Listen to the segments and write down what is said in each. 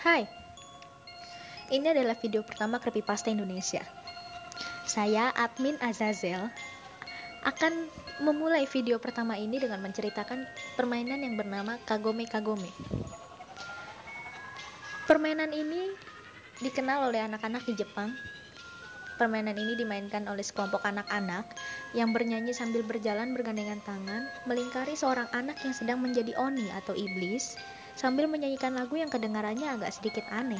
Hai, ini adalah video pertama Creepypasta Indonesia. Saya, admin Azazel, akan memulai video pertama ini dengan menceritakan permainan yang bernama Kagome Kagome. Permainan ini dikenal oleh anak-anak di Jepang. Permainan ini dimainkan oleh sekelompok anak-anak yang bernyanyi sambil berjalan bergandengan tangan, melingkari seorang anak yang sedang menjadi oni atau iblis, sambil menyanyikan lagu yang kedengarannya agak sedikit aneh.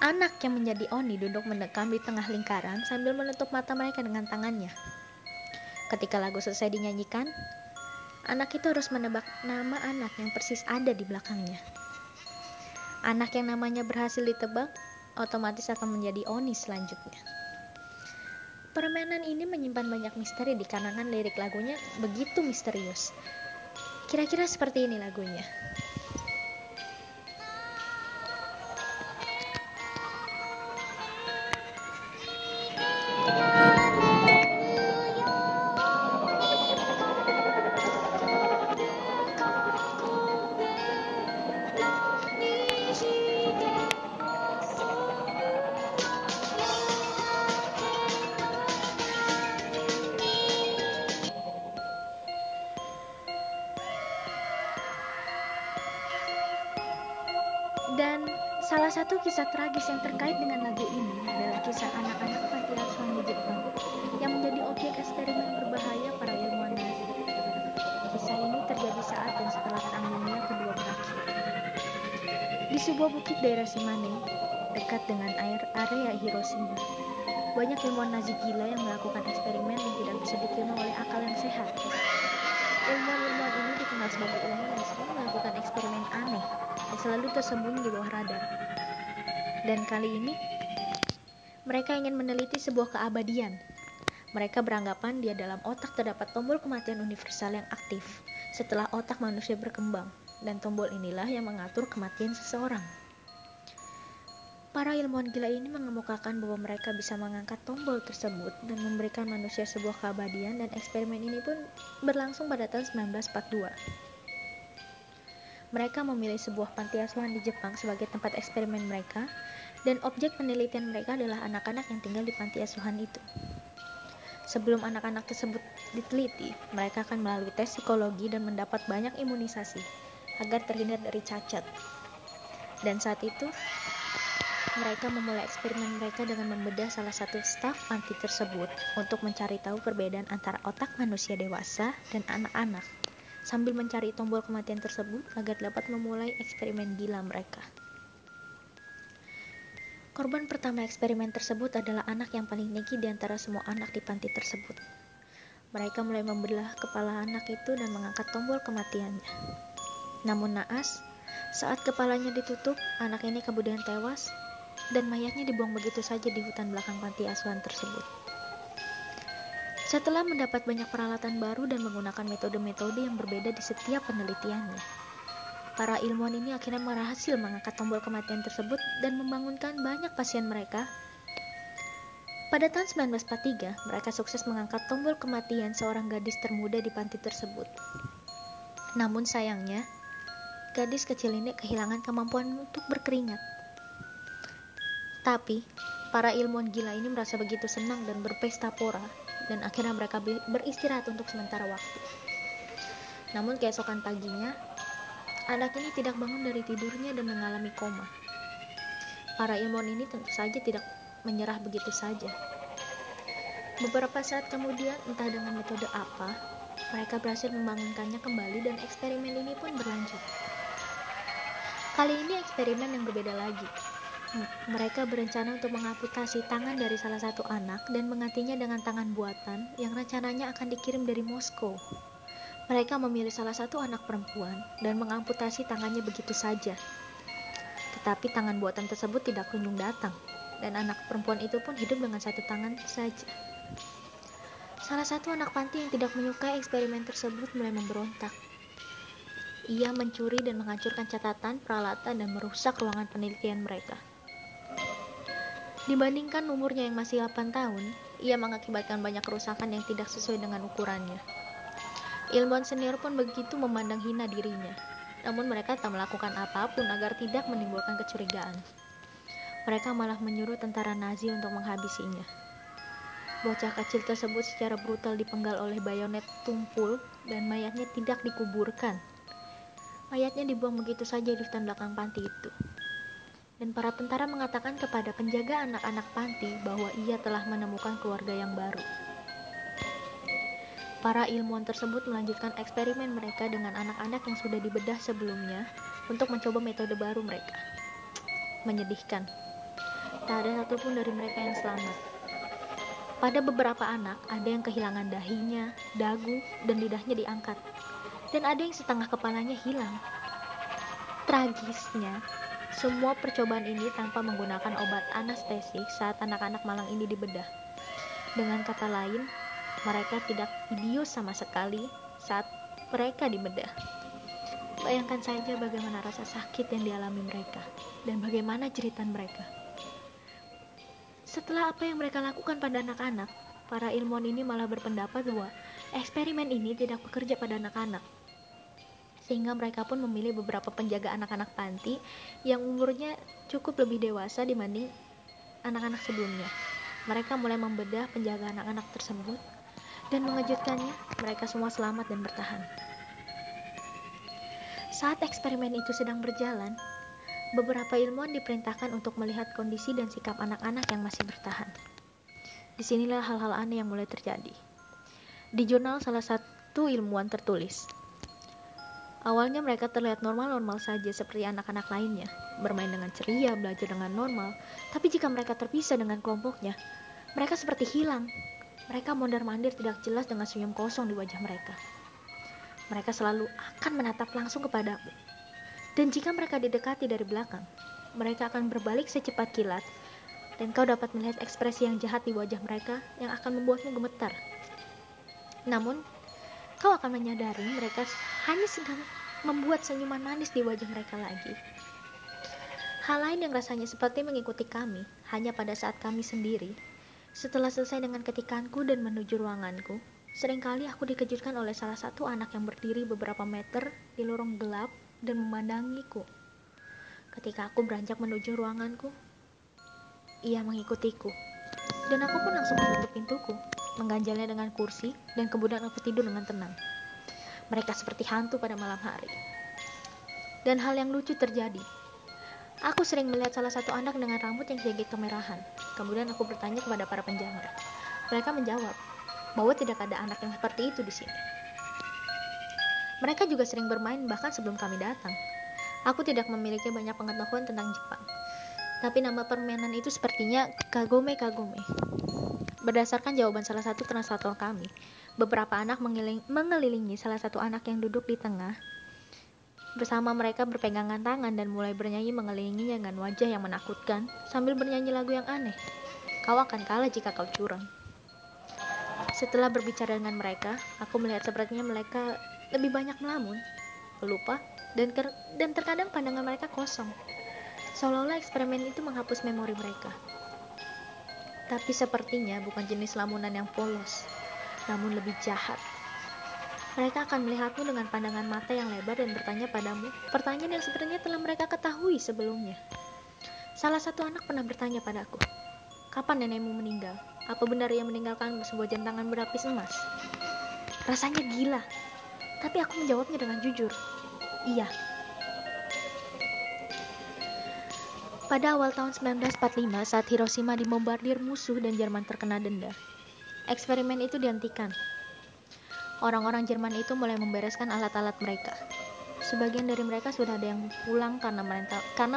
Anak yang menjadi oni duduk mendekam di tengah lingkaran sambil menutup mata mereka dengan tangannya. Ketika lagu selesai dinyanyikan, anak itu harus menebak nama anak yang persis ada di belakangnya. Anak yang namanya berhasil ditebak otomatis akan menjadi oni selanjutnya. Permainan ini menyimpan banyak misteri dikarenakan lirik lagunya begitu misterius. Kira-kira seperti ini lagunya. Dan salah satu kisah tragis yang terkait dengan lagu ini adalah kisah anak-anak panti asuhan di Jepang yang menjadi objek eksperimen berbahaya para ilmuwan Nazi. Kisah ini terjadi saat dan setelah Perang Dunia Kedua berakhir. Di sebuah bukit daerah Shimane, dekat dengan area Hiroshima, banyak ilmuwan Nazi gila yang melakukan eksperimen yang tidak bisa diterima oleh akal yang sehat. Ilmuwan-ilmuwan ini dikenal sebagai ilmuwan yang sering melakukan eksperimen aneh yang selalu tersembunyi di bawah radar. Dan kali ini, mereka ingin meneliti sebuah keabadian. Mereka beranggapan di dalam otak terdapat tombol kematian universal yang aktif setelah otak manusia berkembang, dan tombol inilah yang mengatur kematian seseorang. Para ilmuwan gila ini mengemukakan bahwa mereka bisa mengangkat tombol tersebut dan memberikan manusia sebuah keabadian, dan eksperimen ini pun berlangsung pada tahun 1942. Mereka memilih sebuah panti asuhan di Jepang sebagai tempat eksperimen mereka, dan objek penelitian mereka adalah anak-anak yang tinggal di panti asuhan itu. Sebelum anak-anak tersebut diteliti, mereka akan melalui tes psikologi dan mendapat banyak imunisasi agar terhindar dari cacat. Dan saat itu, mereka memulai eksperimen mereka dengan membedah salah satu staf panti tersebut untuk mencari tahu perbedaan antara otak manusia dewasa dan anak-anak, sambil mencari tombol kematian tersebut agar dapat memulai eksperimen gila mereka. Korban pertama eksperimen tersebut adalah anak yang paling negi di antara semua anak di panti tersebut. Mereka mulai membelah kepala anak itu dan mengangkat tombol kematiannya. Namun naas, saat kepalanya ditutup, anak ini kemudian tewas dan mayatnya dibuang begitu saja di hutan belakang panti asuhan tersebut. Setelah mendapat banyak peralatan baru dan menggunakan metode-metode yang berbeda di setiap penelitiannya, para ilmuwan ini akhirnya berhasil mengangkat tombol kematian tersebut dan membangunkan banyak pasien mereka. Pada tahun 1943, mereka sukses mengangkat tombol kematian seorang gadis termuda di panti tersebut. Namun sayangnya, gadis kecil ini kehilangan kemampuan untuk berkeringat. Tapi, para ilmuwan gila ini merasa begitu senang dan berpesta pora, dan akhirnya mereka beristirahat untuk sementara waktu. Namun keesokan paginya, anak ini tidak bangun dari tidurnya dan mengalami koma. Para ilmuwan ini tentu saja tidak menyerah begitu saja. Beberapa saat kemudian, entah dengan metode apa, mereka berhasil membangunkannya kembali dan eksperimen ini pun berlanjut. Kali ini eksperimen yang berbeda lagi. Mereka berencana untuk mengamputasi tangan dari salah satu anak dan menggantinya dengan tangan buatan yang rencananya akan dikirim dari Moskow. Mereka memilih salah satu anak perempuan dan mengamputasi tangannya begitu saja. Tetapi tangan buatan tersebut tidak kunjung datang, dan anak perempuan itu pun hidup dengan satu tangan saja. Salah satu anak panti yang tidak menyukai eksperimen tersebut mulai memberontak. Ia mencuri dan menghancurkan catatan, peralatan, dan merusak ruangan penelitian mereka. Dibandingkan umurnya yang masih 8 tahun, ia mengakibatkan banyak kerusakan yang tidak sesuai dengan ukurannya. Ilmuwan senior pun begitu memandang hina dirinya. Namun mereka tak melakukan apapun agar tidak menimbulkan kecurigaan. Mereka malah menyuruh tentara Nazi untuk menghabisinya. Bocah kecil tersebut secara brutal dipenggal oleh bayonet tumpul dan mayatnya tidak dikuburkan. Mayatnya dibuang begitu saja di hutan belakang panti itu. Dan para tentara mengatakan kepada penjaga anak-anak panti bahwa ia telah menemukan keluarga yang baru. Para ilmuwan tersebut melanjutkan eksperimen mereka dengan anak-anak yang sudah dibedah sebelumnya untuk mencoba metode baru mereka. Menyedihkan. Tak ada satupun dari mereka yang selamat. Pada beberapa anak, ada yang kehilangan dahinya, dagu, dan lidahnya diangkat. Dan ada yang setengah kepalanya hilang. Tragisnya, semua percobaan ini tanpa menggunakan obat anestesik saat anak-anak malang ini dibedah. Dengan kata lain, mereka tidak bius sama sekali saat mereka dibedah. Bayangkan saja bagaimana rasa sakit yang dialami mereka, dan bagaimana jeritan mereka. Setelah apa yang mereka lakukan pada anak-anak, para ilmuwan ini malah berpendapat bahwa eksperimen ini tidak bekerja pada anak-anak. Sehingga mereka pun memilih beberapa penjaga anak-anak panti yang umurnya cukup lebih dewasa dibanding anak-anak sebelumnya. Mereka mulai membedah penjaga anak-anak tersebut, dan mengejutkannya, mereka semua selamat dan bertahan. Saat eksperimen itu sedang berjalan, beberapa ilmuwan diperintahkan untuk melihat kondisi dan sikap anak-anak yang masih bertahan. Disinilah hal-hal aneh yang mulai terjadi. Di jurnal salah satu ilmuwan tertulis, awalnya mereka terlihat normal-normal saja seperti anak-anak lainnya, bermain dengan ceria, belajar dengan normal. Tapi jika mereka terpisah dengan kelompoknya, mereka seperti hilang. Mereka mondar-mandir tidak jelas dengan senyum kosong di wajah mereka. Mereka selalu akan menatap langsung kepadamu. Dan jika mereka didekati dari belakang, mereka akan berbalik secepat kilat, dan kau dapat melihat ekspresi yang jahat di wajah mereka yang akan membuatmu gemetar. Namun, kau akan menyadari mereka hanya sedang membuat senyuman manis di wajah mereka lagi. Hal lain yang rasanya seperti mengikuti kami hanya pada saat kami sendiri. Setelah selesai dengan ketikanku dan menuju ruanganku, seringkali aku dikejutkan oleh salah satu anak yang berdiri beberapa meter di lorong gelap dan memandangiku. Ketika aku beranjak menuju ruanganku, ia mengikutiku. Dan aku pun langsung menutup pintuku, mengganjalnya dengan kursi, dan kemudian aku tidur dengan tenang. Mereka seperti hantu pada malam hari. Dan hal yang lucu terjadi. Aku sering melihat salah satu anak dengan rambut yang sedikit kemerahan. Kemudian aku bertanya kepada para penjaga. Mereka menjawab bahwa tidak ada anak yang seperti itu di sini. Mereka juga sering bermain bahkan sebelum kami datang. Aku tidak memiliki banyak pengetahuan tentang Jepang, tapi nama permainan itu sepertinya kagome. Berdasarkan jawaban salah satu translator kami, beberapa anak mengelilingi salah satu anak yang duduk di tengah. Bersama mereka berpegangan tangan dan mulai bernyanyi mengelilinginya dengan wajah yang menakutkan sambil bernyanyi lagu yang aneh. Kau akan kalah jika kau curang. Setelah berbicara dengan mereka, aku melihat sepertinya mereka lebih banyak melamun, pelupa, dan terkadang pandangan mereka kosong. Seolah-olah eksperimen itu menghapus memori mereka. Tapi sepertinya bukan jenis lamunan yang polos, namun lebih jahat. Mereka akan melihatmu dengan pandangan mata yang lebar dan bertanya padamu pertanyaan yang sebenarnya telah mereka ketahui sebelumnya. Salah satu anak pernah bertanya padaku, "Kapan nenekmu meninggal? Apa benar ia meninggalkan sebuah jam tangan berlapis emas?" Rasanya gila, tapi aku menjawabnya dengan jujur, "Iya." Pada awal tahun 1945, saat Hiroshima dibombardir musuh dan Jerman terkena denda, eksperimen itu dihentikan. Orang-orang Jerman itu mulai membereskan alat-alat mereka. Sebagian dari mereka sudah ada yang pulang karena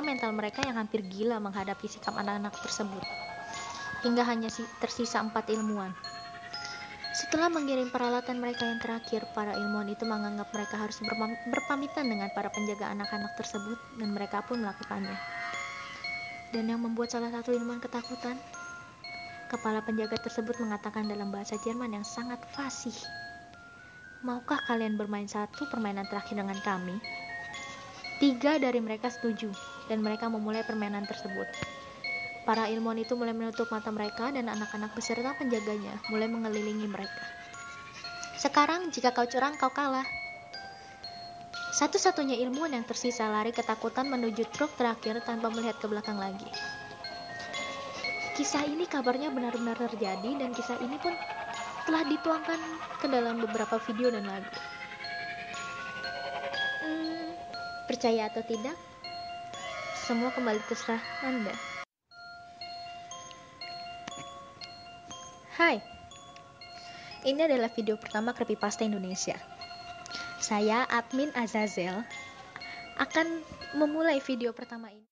mental mereka yang hampir gila menghadapi sikap anak-anak tersebut. Hingga hanya tersisa 4 ilmuwan. Setelah mengirim peralatan mereka yang terakhir, para ilmuwan itu menganggap mereka harus berpamitan dengan para penjaga anak-anak tersebut, dan mereka pun melakukannya. Dan yang membuat salah satu ilmuwan ketakutan, kepala penjaga tersebut mengatakan dalam bahasa Jerman yang sangat fasih, "Maukah kalian bermain satu permainan terakhir dengan kami?" 3 dari mereka setuju, dan mereka memulai permainan tersebut. Para ilmuwan itu mulai menutup mata mereka, dan anak-anak beserta penjaganya mulai mengelilingi mereka. "Sekarang, jika kau curang, kau kalah." Satu-satunya ilmuwan yang tersisa lari ketakutan menuju truk terakhir tanpa melihat ke belakang lagi. Kisah ini kabarnya benar-benar terjadi dan kisah ini pun telah dituangkan ke dalam beberapa video dan lagu. Percaya atau tidak, semua kembali terserah Anda. Hai, ini adalah video pertama Creepypasta Indonesia. Saya, admin Azazel, akan memulai video pertama ini.